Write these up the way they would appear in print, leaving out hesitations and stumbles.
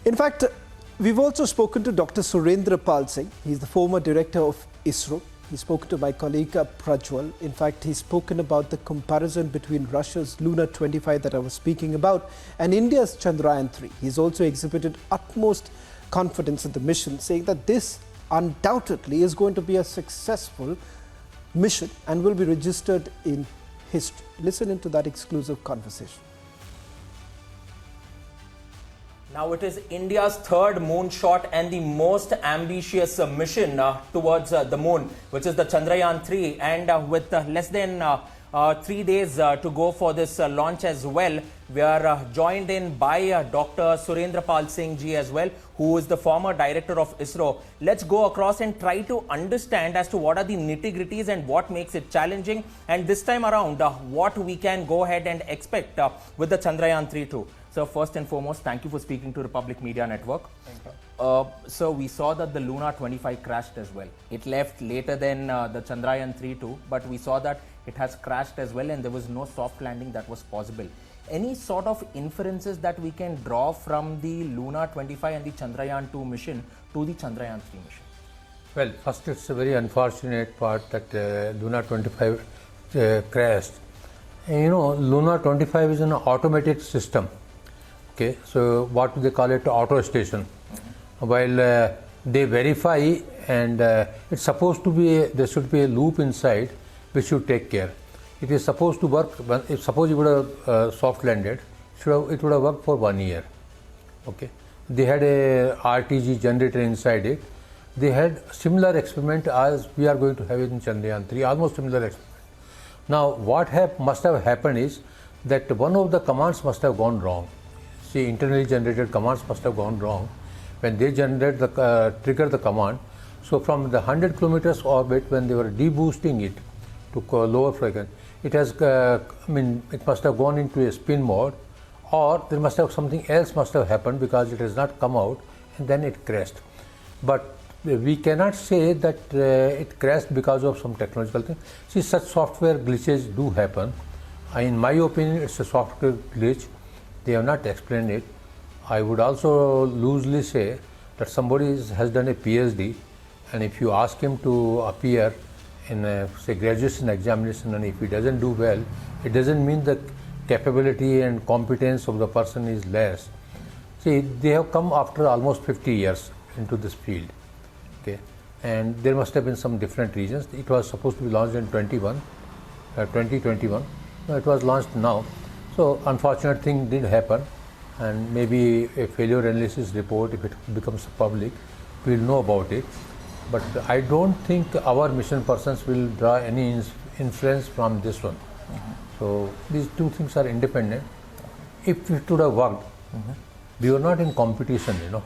In fact, we've also spoken to Dr. Surendra Pal Singh. He's the former director of ISRO. He's spoken to my colleague Prajwal. In fact, he's spoken about the comparison between Russia's Lunar 25 that I was speaking about and India's Chandrayaan-3. He's also exhibited utmost confidence in the mission, saying that this undoubtedly is going to be a successful mission and will be registered in history. Listen into that exclusive conversation. Now it is India's third moonshot and the most ambitious mission towards the moon, which is the Chandrayaan-3, and with less than 3 days to go for this launch as well. We are joined in by Dr. Surendra Pal Singh ji as well, who is the former director of ISRO. Let's go across and try to understand as to what are the nitty-gritties and what makes it challenging, and this time around what we can go ahead and expect with the Chandrayaan-3 too. So first and foremost, thank you for speaking to Republic Media Network. Thank you. So we saw that the Lunar 25 crashed as well. It left later than the Chandrayaan-3 too, but we saw that it has crashed as well and there was no soft landing that was possible. Any sort of inferences that we can draw from the Lunar 25 and the Chandrayaan-2 mission to the Chandrayaan-3 mission? Well, first it's a very unfortunate part that Lunar 25 crashed. And you know, Lunar 25 is an automated system. Okay, so what do they call it? Auto station. While they verify, and it's supposed to be, there should be a loop inside which should take care. It is supposed to work. If suppose you would have soft landed, it would have worked for 1 year. Okay, they had a RTG generator inside it. They had similar experiment as we are going to have it in Chandrayaan-3, almost similar experiment. Now, what must have happened is that one of the commands must have gone wrong. See, internally generated commands must have gone wrong when they generate the trigger the command. So from the 100 kilometers orbit, when they were deboosting it to lower frequency, it has it must have gone into a spin mode, or there must have something else must have happened because it has not come out and then it crashed. But we cannot say that it crashed because of some technological thing. See, such software glitches do happen. In my opinion, it's a software glitch. They have not explained it. I would also loosely say that somebody has done a PhD, and if you ask him to appear in a, say, graduation examination, and if he doesn't do well, it doesn't mean the capability and competence of the person is less. See, they have come after almost 50 years into this field. Okay, and there must have been some different reasons. It was supposed to be launched in 2021. No, it was launched now. So unfortunate thing did happen, and maybe a failure analysis report, if it becomes public, we'll know about it. But I don't think our mission persons will draw any inference from this one. So these two things are independent. If it would have worked, we were not in competition, you know.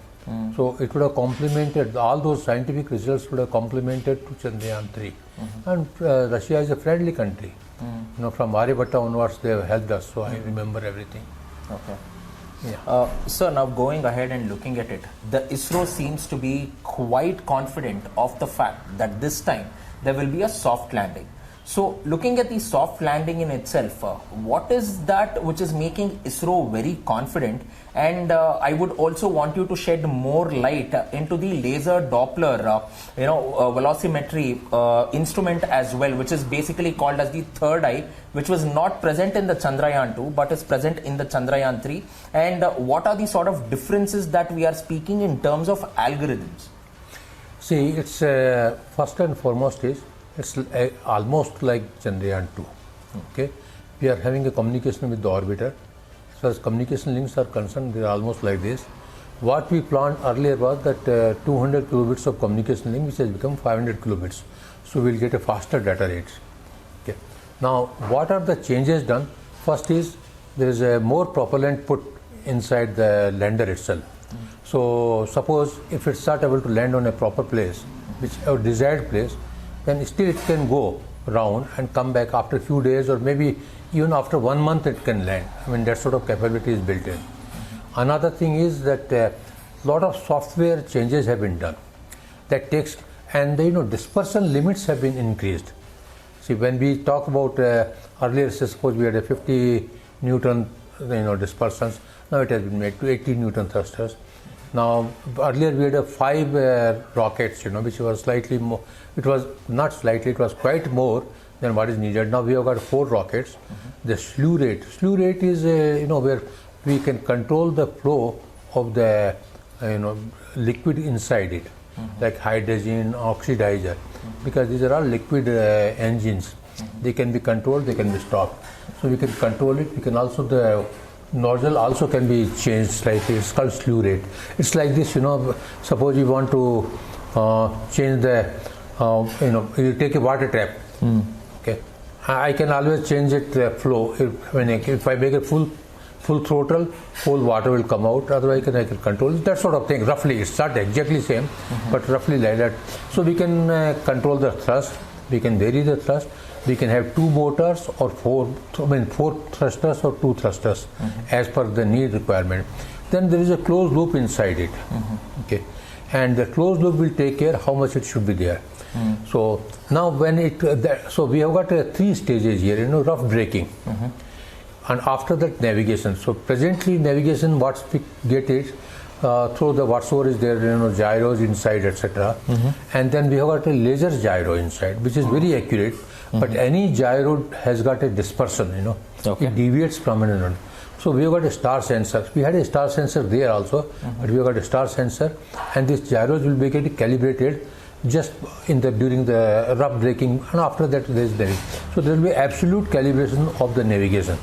So it would have complemented, all those scientific results would have complemented to Chandrayaan-3. And Russia is a friendly country. You know, from Aryabhatta onwards they have helped us, so I remember everything. Okay. Yeah. So now going ahead and looking at it, the ISRO seems to be quite confident of the fact that this time there will be a soft landing. So looking at the soft landing in itself, what is that which is making ISRO very confident? And I would also want you to shed more light into the laser Doppler, velocimetry instrument as well, which is basically called as the third eye, which was not present in the Chandrayaan-2 but is present in the Chandrayaan-3. And what are the sort of differences that we are speaking in terms of algorithms? See, it's first and foremost is it's almost like Chandrayaan-2. Okay, we are having a communication with the orbiter. As far as communication links are concerned, they are almost like this. What we planned earlier was that 200 kilobits of communication link, which has become 500 kilobits. So we'll get a faster data rates. Okay. Now, what are the changes done? First is there is a more propellant put inside the lander itself. So suppose if it's not able to land on a proper place, which a desired place, then still it can go round and come back after a few days, or maybe even after 1 month it can land. I mean, that sort of capability is built in. Another thing is that a lot of software changes have been done. That takes, and dispersion limits have been increased. See, when we talk about earlier, suppose we had a 50 Newton dispersions, now it has been made to 80 Newton thrusters. Now, earlier we had 5 rockets, which was slightly more, it was not slightly, it was quite more than what is needed. Now we have got 4 rockets. The slew rate is, where we can control the flow of the, liquid inside it, like hydrogen, oxidizer, because these are all liquid engines. They can be controlled, they can be stopped. So we can control it. We can also, the nozzle also can be changed slightly. It's called slew rate. It's like this, suppose you want to change the, you take a water tap. Okay, I can always change it flow. If I make it full throttle, whole water will come out. Otherwise, I can control it. That sort of thing. Roughly, it's not exactly same, but roughly like that. So we can control the thrust. We can vary the thrust. We can have 2 motors or 4 thrusters or 2 thrusters as per the need requirement. Then there is a closed loop inside it. Okay, and the closed loop will take care how much it should be there. So now when so we have got 3 stages here, rough braking, and after that navigation. So presently navigation, what we get is through the whatsoever is there, gyros inside, etc. And then we have got a laser gyro inside, which is very accurate. But any gyro has got a dispersion, it deviates from it. So we have got a star sensor. We had a star sensor there also, but we have got a star sensor, and these gyros will be getting calibrated just during the rough braking, and after that there is navigation. So there will be absolute calibration of the navigation.